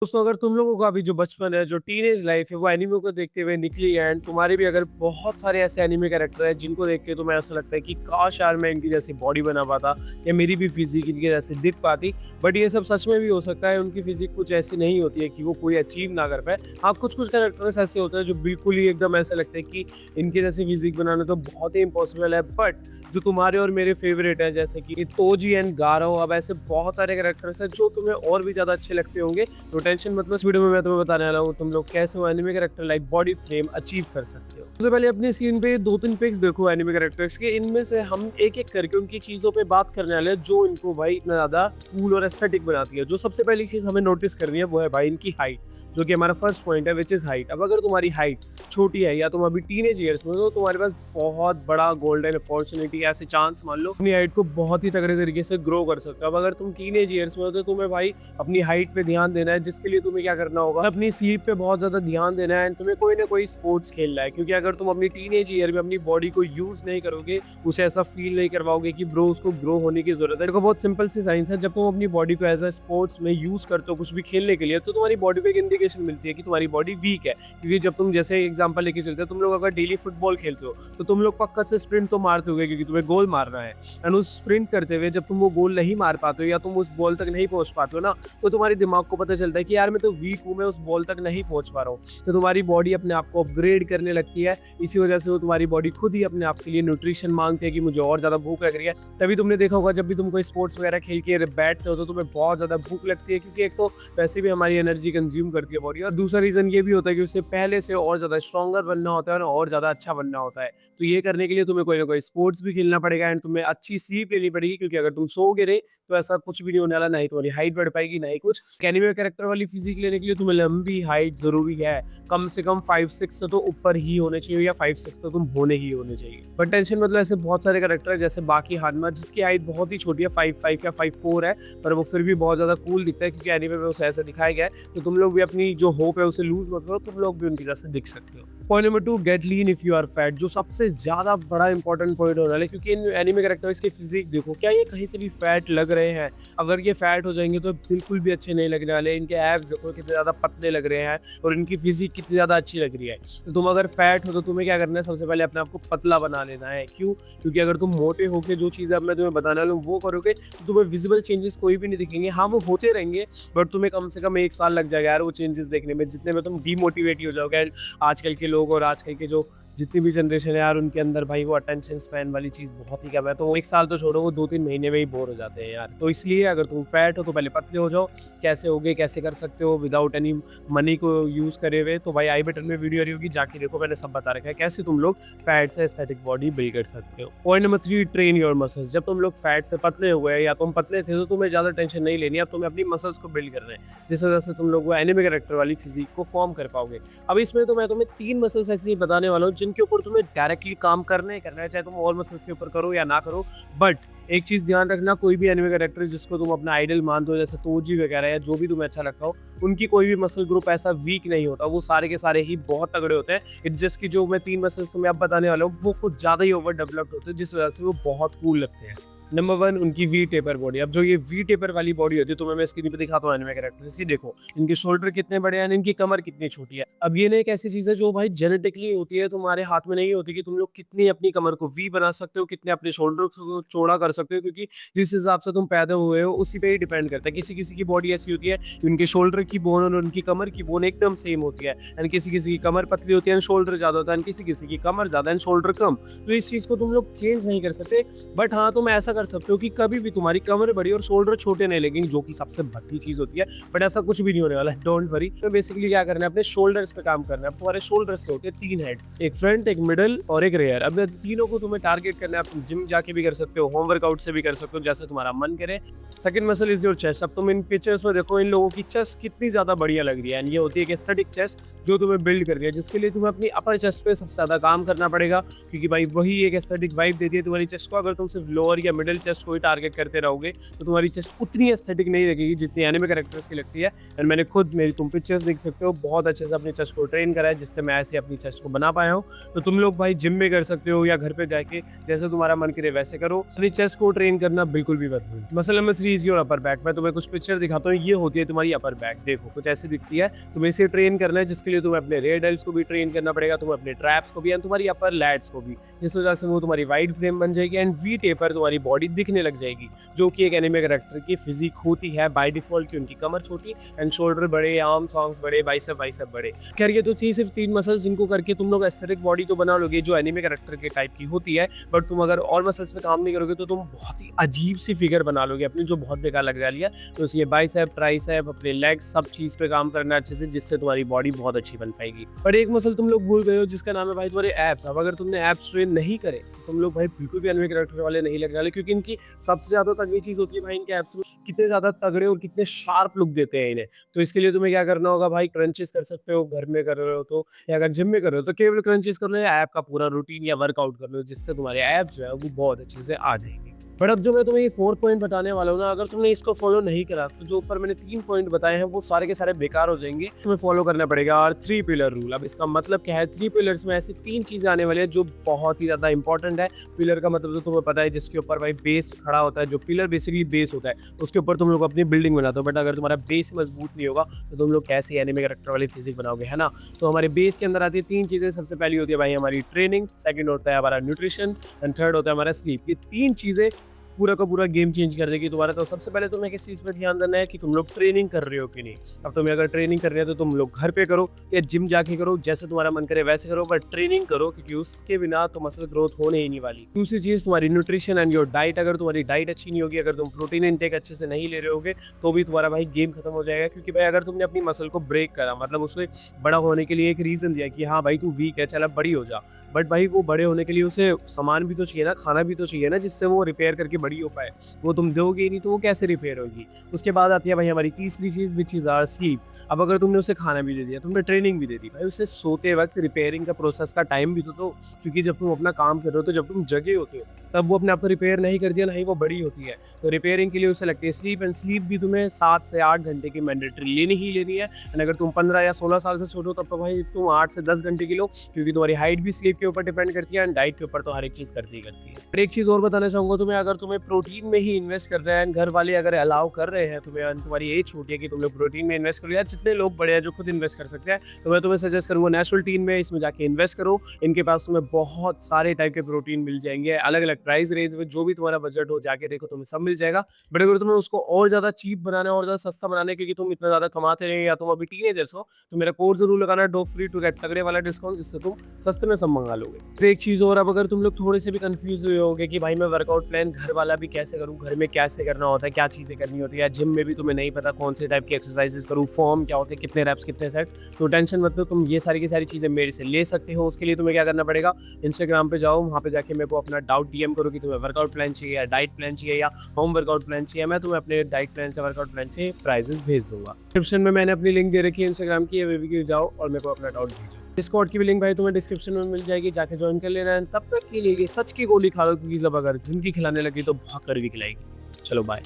दोस्तों, अगर तुम लोगों का भी जो बचपन है, जो टीनेज लाइफ है, वो एनिमे को देखते हुए निकली है एंड तुम्हारे भी अगर बहुत सारे ऐसे एनिमे कैरेक्टर हैं जिनको देख के तुम्हें ऐसा लगता है कि काश यार मैं इनकी जैसी बॉडी बना पाता या मेरी भी फिजिक इनके जैसे दिख पाती। बट ये सब सच में भी हो सकता है, उनकी फिजिक कुछ ऐसी नहीं होती है कि वो कोई अचीव ना कर पाए। हाँ, कुछ कुछ कैरेक्टर्स ऐसे होते हैं जो बिल्कुल ही एकदम ऐसे लगते हैं कि इनके जैसी फिजिक बनाना तो बहुत ही इम्पॉसिबल है। बट जो तुम्हारे और मेरे फेवरेट हैं जैसे कि तोजी एंड गारो, अब ऐसे बहुत सारे कैरेक्टर्स हैं जो तुम्हें और भी ज़्यादा अच्छे लगते होंगे। तो टेंशन मतलब इस वीडियो में मैं तुम्हें बताने वाला हूँ तुम लोग कैसे वो anime character like body frame achieve कर सकते हो। सबसे पहले अपनी स्क्रीन पे 2-3 पिक्स देखो एनिमे कैरेक्टर्स के, इनमें से हम एक-एक करके उनकी चीज़ों पे बात करने वाले हैं जो इनको भाई इतना ज़्यादा कूल और एस्थेटिक बनाती है। जो सबसे पहली चीज़ हमें नोटिस करनी है वो है भाई इनकी हाइट, जो कि हमारा फर्स्ट पॉइंट है व्हिच इज़ हाइट। अब अगर तुम्हारी हाइट छोटी है या तुम अभी टीनेज ईयर्स में हो तो तुम्हारे पास बहुत बड़ा गोल्डन अपॉर्चुनिटी, ऐसे चांस मान लो अपनी हाइट को बहुत ही तगड़े तरीके से ग्रो कर सकते हो। अब अगर तुम टीनेज ईयर्स में हो तो तुम्हें भाई अपनी हाइट पे ध्यान देना है, जिसके लिए तुम्हें क्या करना होगा, अपनी स्लीप पे बहुत ज्यादा ध्यान देना है एंड तुम्हें कोई ना कोई स्पोर्ट्स खेलना है। क्योंकि अगर तुम अपनी टीनेज ईयर में अपनी बॉडी को यूज नहीं करोगे, उसे ऐसा फील नहीं करवाओगे कि ब्रो उसको ग्रो होने की जरूरत है। देखो, बहुत सिंपल सी साइंस है, जब तुम अपनी बॉडी को एज अ स्पोर्ट्स में यूज करते हो कुछ भी खेलने के लिए, तो तुम्हारी बॉडी को एक इंडिकेशन मिलती है कि तुम्हारी बॉडी वीक है। क्योंकि जब तुम जैसे एग्जाम्पल लेके चलते हो, तुम लोग अगर डेली फुटबॉल खेलते हो तो तुम लोग पक्का से स्प्रिंट तो मारते होगे क्योंकि तुम्हें गोल मारना है। एंड उस स्प्रिंट करते हुए जब तुम वो गोल नहीं मार पाते हो या तुम उस बॉल तक नहीं पहुंच पाते हो ना, तो तुम्हारे दिमाग को पता चलता है कि यार मैं तो वीक हूँ, मैं उस बॉल तक नहीं पहुंच पा रहा हूँ। तो तुम्हारी बॉडी अपने आप को अपग्रेड करने लगती है। इसी वजह से वो तुम्हारी बॉडी खुद ही अपने आप के लिए न्यूट्रिशन मांगती है कि मुझे और ज्यादा भूख लग रही है। तभी तुमने देखा होगा जब भी तुम कोई स्पोर्ट्स वगैरह खेल के बैठते हो तो तुम्हें बहुत ज्यादा भूख लगती है, क्योंकि एक तो वैसे भी हमारी एनर्जी कंज्यूम करती है बॉडी, और दूसरा रीजन ये भी होता है कि उसे पहले से और ज्यादा स्ट्रॉन्गर बनना होता है और ज्यादा अच्छा बनना होता है। तो ये करने के लिए तुम्हें कोई ना कोई स्पोर्ट्स भी खेलना पड़ेगा एंड तुम्हें अच्छी स्लीप लेनी पड़ेगी, क्योंकि अगर तुम सोओगे नहीं तो ऐसा कुछ भी नहीं होने वाला, ना ही तुम्हारी हाइट बढ़ पाएगी ना ही कुछ। एनीमे कैरेक्टर वाली फिजिक लेने के लिए तुम्हें लंबी हाइट जरूरी है, कम से कम 5'6" से तो ऊपर ही होने चाहिए, या 5'6" तो तुम होने ही होने चाहिए। बट टेंशन मतलब ऐसे बहुत सारे कैरेक्टर है जैसे बाकी हानमा, जिसकी हाइट बहुत ही छोटी है, 5'5" या 5'4" है, पर वो फिर भी बहुत ज्यादा कूल दिखता है क्योंकि एनीमे में उसे ऐसा दिखाया गया है। तो तुम लोग भी अपनी जो होप है उसे लूज मत करो, तुम लोग भी उनकी जैसे दिख सकते हो। Point number 2, get lean if you are fat, जो सबसे ज्यादा बड़ा इंपॉर्टेंट पॉइंट होने वाला है, क्योंकि इन एनीमे कैरेक्टर्स की फिजिक देखो, क्या ये कहीं से भी फैट लग रहे हैं? अगर ये फैट हो जाएंगे तो बिल्कुल भी अच्छे नहीं लगने वाले। इनके एब्स देखो कितने ज्यादा पतले लग रहे हैं और इनकी फिजिक कितनी ज्यादा अच्छी लग रही है। तो तुम अगर फैट हो तो तुम्हें क्या करना है, सबसे पहले अपने आप को पतला बना लेना है। क्यों? क्योंकि अगर तुम मोटे होकर जो चीजें अब मैं तुम्हें बताने वाला हूँ वो करोगे तो तुम्हें विजिबल चेंजेस कोई भी नहीं दिखेंगे। हाँ, वो होते रहेंगे, बट तुम्हें कम से कम 1 साल लग जाएगा यार वो चेंजेस देखने में, जितने में तुम डीमोटिवेट ही हो जाओगे। एंड आजकल के लोग और आजकल के जो जितनी भी जनरेशन है यार, उनके अंदर भाई वो अटेंशन स्पैन वाली चीज़ बहुत ही कम है। तो वो 1 साल तो छोड़ो, वो 2-3 महीने में ही बोर हो जाते हैं यार। तो इसलिए अगर तुम फैट हो तो पहले पतले हो जाओ। कैसे होगे, कैसे कर सकते हो विदाउट एनी मनी को यूज़ करे हुए, तो भाई आई बटन में वीडियो आ रही होगी, जाके देखो, मैंने सब बता रखा है कैसे तुम लोग फैट से एस्थेटिक बॉडी बिल्ड कर सकते हो। Point number 3, train your muscles. जब तुम लोग फैट से पतले हुए या तुम पतले थे तो तुम्हें ज़्यादा टेंशन नहीं लेनी है, अब तुम्हें अपनी मसल्स को बिल्ड करना है, जिस वजह से तुम लोग वो एनिमे कैरेक्टर वाली फिजिक को फॉर्म कर पाओगे। अब इसमें तो मैं तुम्हें 3 मसल्स ऐसे बताने वाला हूँ जिनके ऊपर तुम्हें डायरेक्टली काम करना है, चाहे तुम और मसल्स के ऊपर करो या ना करो। बट एक चीज ध्यान रखना, कोई भी एनिमे कैरेक्टर जिसको तुम अपना आइडल मानते हो, जैसे तोजी वगैरह या जो भी तुम्हें अच्छा लगता हो, उनकी कोई भी मसल ग्रुप ऐसा वीक नहीं होता, वो सारे के सारे ही बहुत तगड़े होते हैं। इट्स जस्ट कि जो मैं 3 मसल्स तुम्हें अब बताने वाला हूँ वो कुछ ज्यादा ही ओवर डेवलप्ड होते हैं, जिस वजह से वो बहुत कूल लगते हैं। नंबर 1, उनकी वी टेपर बॉडी। अब जो ये वी टेपर वाली बॉडी होती है, तुम्हें मैं स्क्रीन पे दिखाता हूँ एनिमे कैरेक्टर, इसकी देखो, इनके शोल्डर कितने बड़े हैं, इनकी कमर कितनी छोटी है। अब ये ना एक ऐसी चीज है जो भाई जेनेटिकली होती है, तुम्हारे हाथ में नहीं होती कि तुम लोग कितनी अपनी कमर को वी बना सकते हो, कितने अपने शोल्डर को चौड़ा कर सकते हो, क्योंकि जिस हिसाब से तुम पैदा हुए हो उसी पे ही डिपेंड करता है। किसी किसी की बॉडी ऐसी होती है कि उनके शोल्डर की बोन और उनकी कमर की बोन एकदम सेम होती है, एंड किसी किसी की कमर पतली होती है एंड शोल्डर ज्यादा होता है, एंड किसी किसी की कमर ज्यादा एंड शोल्डर कम। तो इस चीज को तुम लोग चेंज नहीं कर सकते। बट हाँ, तुम ऐसा कर सकते हो कि कभी भी तुम्हारी कमर बड़ी और शोल्डर छोटे नहीं लगेंगे, जो कि सबसे भद्दी चीज होती है। बट ऐसा कुछ भी नहीं होने वाला है, डोंट वरी। तो बेसिकली क्या करना है, अपने शोल्डर्स पे काम करना है। अब तुम्हारे शोल्डर्स के होते हैं 3 हेड्स, एक फ्रंट, एक मिडल और एक रेयर। अब तीनों को तुम्हें टारगेट करना है। आप जिम जाके भी कर सकते हो, होम वर्कआउट से भी कर सकते हो, जैसे तुम्हारा मन करे। Second muscle is your chest. अब तुम इन पिक्चर्स में देखो, इन लोगों की चेस्ट कितनी ज्यादा बढ़िया लग रही है, एंड ये होती है एक एस्थेटिक चेस्ट जो तुम्हें बिल्ड कर रही है, जिसके लिए तुम्हें अपनी अपर चेस्ट पे सबसे ज्यादा काम करना पड़ेगा, क्योंकि भाई वही एक एस्थेटिक वाइब देती है तुम्हारी चेस्ट को। अगर तुम सिर्फ लोअर या मिडिल मिडल चेस्ट को ही टारगेट करते रहोगे तो तुम्हारी चेस्ट उतनी एस्थेटिक नहीं लगेगी जितनी एनिमे कैरेक्टर्स की लगती है। एंड मैंने खुद मेरी तुम पिक्चर्स देख सकते हो बहुत अच्छे से अपनी चेस्ट को ट्रेन करा है जिससे मैं ऐसे अपनी चेस्ट को बना पाया हूँ। तो तुम लोग भाई जिम में कर सकते हो या घर पे जाके जैसे तुम्हारा मन करे वैसे करो। अपनी चेस्ट को ट्रेन करना बिल्कुल भी मत भूलो। Muscle number 3 is your upper back. मैं तुम्हें कुछ पिक्चर दिखाता हूँ, ये होती है तुम्हारी अपर बैक। देखो कुछ ऐसी दिखती है, तुम्हें इसे ट्रेन करना है जिसके लिए तुम्हें अपने रेयर डेल्ट्स को भी ट्रेन करना पड़ेगा, तुम्हें अपने ट्रैप्स को भी एंड तुम्हारी अपर लैट्स को भी, जिस वजह से वो तुम्हारी वाइड फ्रेम बन जाएगी एंड वी टेपर तुम्हारी बॉडी दिखने लग जाएगी जो कि एक एनिमे कैरेक्टर की फिजिक होती है बाय डिफॉल्ट की। उनकी कमर छोटी एंड शोल्डर बड़े, आर्म्स बड़े, बाइसेप बड़े। खैर ये तो थी सिर्फ 3 मसल्स जिनको करके तुम लोग एस्थेटिक बॉडी तो बना लोगे जो एनिमे कैरेक्टर के टाइप की होती है, बट तुम अगर और मसल्स पे काम नहीं करोगे तो तुम बहुत ही अजीब सी फिगर बना लोगे अपनी जो बहुत बेकार लग रही है। तो ये बाइसेप, ट्राइसेप, अपने लेग्स सब चीज पे काम करना अच्छे से जिससे तुम्हारी बॉडी बहुत अच्छी बन पाएगी। पर एक मसल तुम लोग भूल गए हो जिसका नाम है भाई तुम्हारे एब्स। अब अगर तुमने एब्स ट्रेन नहीं करे तो तुम लोग भाई बिल्कुल भी एनिमे कैरेक्टर वाले नहीं लगने वाले, क्योंकि इनकी सबसे ज्यादा तगड़ी चीज होती है भाई इनके एब्स में कितने ज्यादा तगड़े और कितने शार्प लुक देते हैं इन्हें। तो इसके लिए तुम्हें क्या करना होगा भाई, क्रंचेस कर सकते हो घर में कर रहे हो तो, या अगर जिम में कर रहे हो तो केवल क्रंचेस कर लो या ऐप का पूरा रूटीन या वर्कआउट कर लो जिससे तुम्हारे एब्स जो है वो बहुत अच्छे से आ जाएंगे। बट अब जो मैं तुम्हें ये 4 पॉइंट बताने वाला हूँ ना, अगर तुमने इसको फॉलो नहीं करा तो जो ऊपर मैंने 3 पॉइंट बताए हैं वो सारे के सारे बेकार हो जाएंगे। तुम्हें फॉलो करना पड़ेगा और 3 पिलर रूल। अब इसका मतलब क्या है, 3 पिलर्स में ऐसी 3 चीजें आने वाली है जो बहुत ही ज्यादा इंपॉर्टेंट है। पिलर का मतलब तो तुम्हें पता है जिसके ऊपर भाई बेस खड़ा होता है, जो पिलर बेसिकली बेस होता है उसके ऊपर तुम लोग अपनी बिल्डिंग बनाते हो। बट अगर तुम्हारा बेस मजबूत नहीं होगा तो तुम लोग कैसे एनिमे कैरेक्टर वाली फिजिक बनाओगे, है ना। तो हमारे बेस के अंदर आती है 3 चीजें। सबसे पहली होती है भाई हमारी ट्रेनिंग, सेकंड होता है हमारा न्यूट्रिशन एंड थर्ड होता है हमारा स्लीप। ये 3 चीजें पूरा का पूरा गेम चेंज कर देगी तुम्हारा। तो सबसे पहले तुम्हें किस चीज़ पे ध्यान देना है कि तुम लोग ट्रेनिंग कर रहे हो कि नहीं। अब तुम्हें अगर ट्रेनिंग कर रहे हो तो तुम लोग घर पे करो या जिम जाके करो, जैसे तुम्हारा मन करे वैसे करो, बट ट्रेनिंग करो क्योंकि उसके बिना तो मसल ग्रोथ होने ही नहीं वाली। दूसरी चीज़ तुम्हारी न्यूट्रिशन एंड योर डाइट। अगर तुम्हारी डाइट अच्छी नहीं होगी, अगर तुम प्रोटीन इनटेक अच्छे से नहीं ले रहे होगे तो भी तुम्हारा भाई गेम खत्म हो जाएगा। क्योंकि भाई अगर तुमने अपनी मसल को ब्रेक करा, मतलब उसको बड़ा होने के लिए एक रीज़न दिया कि हाँ भाई तू वीक है चल अब बड़ी हो जा, बट भाई वो बड़े होने के लिए उसे सामान भी तो चाहिए ना, खाना भी तो चाहिए ना जिससे वो रिपेयर करके बड़ी हो पाए। वो तुम दोगे नहीं तो वो कैसे रिपेयर होगी। उसके बाद आती है भाई हमारी तीसरी चीज़ विच इज़ आवर स्लीप। अब अगर तुमने उसे खाना भी दे दिया, तुमने ट्रेनिंग भी दे दी, भाई उसे सोते वक्त रिपेयरिंग का प्रोसेस का टाइम भी तो दो। क्योंकि जब तुम अपना काम कर रहे हो तो जब तुम जगे होते हो तब वो अपने आप को रिपेयर नहीं करती है, ना ही वो बड़ी होती है। तो रिपेयरिंग के लिए उसे लगती है स्लीप, एंड स्लीप भी तुम्हें 7 से 8 घंटे की मैंडेटरी लेनी ही लेनी है। एंड अगर तुम 15 या 16 साल से छोटे हो तब तो भाई तुम 8 से 10 घंटे की लो, क्योंकि तुम्हारी हाइट भी स्लीप के ऊपर डिपेंड करती है एंड डाइट के ऊपर तो हर एक चीज़ करती ही करती है। और एक चीज़ और बताना चाहूँगा तुम्हें, अगर तुम्हें प्रोटीन में ही इन्वेस्ट कर रहे हैं, घर वाले अगर अलाउ कर रहे हैं तुम्हें, तुम्हारी एज छोटी है कि तुम लोग प्रोटीन में इन्वेस्ट करो, या जितने लोग बड़े हैं जो खुद इन्वेस्ट कर सकते हैं, तो मैं तुम्हें सजेस्ट करूँगा नेचुरल टीन में इसमें जाके इन्वेस्ट करो। इनके पास तुम्हें बहुत सारे टाइप के प्रोटीन मिल जाएंगे अलग अलग प्राइस रेंज में, जो भी तुम्हारा बजट हो जाके देखो तुम्हें सब मिल जाएगा। बट अगर तुम्हें उसको और ज़्यादा चीप बनाना है और ज़्यादा सस्ता बनाना है क्योंकि तुम इतना ज़्यादा कमाते नहीं या तुम अभी टीनेजर्स हो, तो मेरा कोड जरूर लगाना डो फ्री टू गेट तगड़े वाला डिस्काउंट, जिससे तुम सस्ते में सब मंगा लोगे। तो एक चीज़ और, अब अगर तुम लोग थोड़े से भी कंफ्यूज हुए होगे कि भाई मैं वर्कआउट प्लान घर वाला भी कैसे करूँ, घर में कैसे करना होता है, क्या चीज़ें करनी होती है, या जिम में भी तुम्हें नहीं पता कौन से टाइप की एक्सरसाइजेस करूँ, फॉर्म क्या होते हैं, कितने रैप्स कितने सेट्स, तो टेंशन मत लो, तुम ये सारी की सारी चीज़ें मेरे से ले सकते हो। उसके लिए तुम्हें क्या करना पड़ेगा, इंस्टाग्राम पे जाओ, वहाँ पे जाके मेरे को अपना डाउट डीएम करो कि तुम्हें वर्कआउट प्लान चाहिए या डाइट प्लान चाहिए या होम वर्कआउट प्लान चाहिए। मैं तुम्हें अपने डाइट प्लान से वर्कआउट प्लान से प्राइजेस भेज दूंगा। डिस्क्रिप्शन में मैंने अपनी लिंक दे रखी है इंस्टाग्राम की, वे भी जाओ और मेरे को अपना डाउट भेजो। डिस्कॉर्ड की भी लिंक भाई तुम्हें डिस्क्रिप्शन में मिल जाएगी, जाके ज्वाइन कर लेना है। तब तक के लिए सच की गोली खा लो, क्योंकि जब अगर जिंदगी खिलाने लगी तो बहुत कड़वी खिलाएगी। चलो बाय।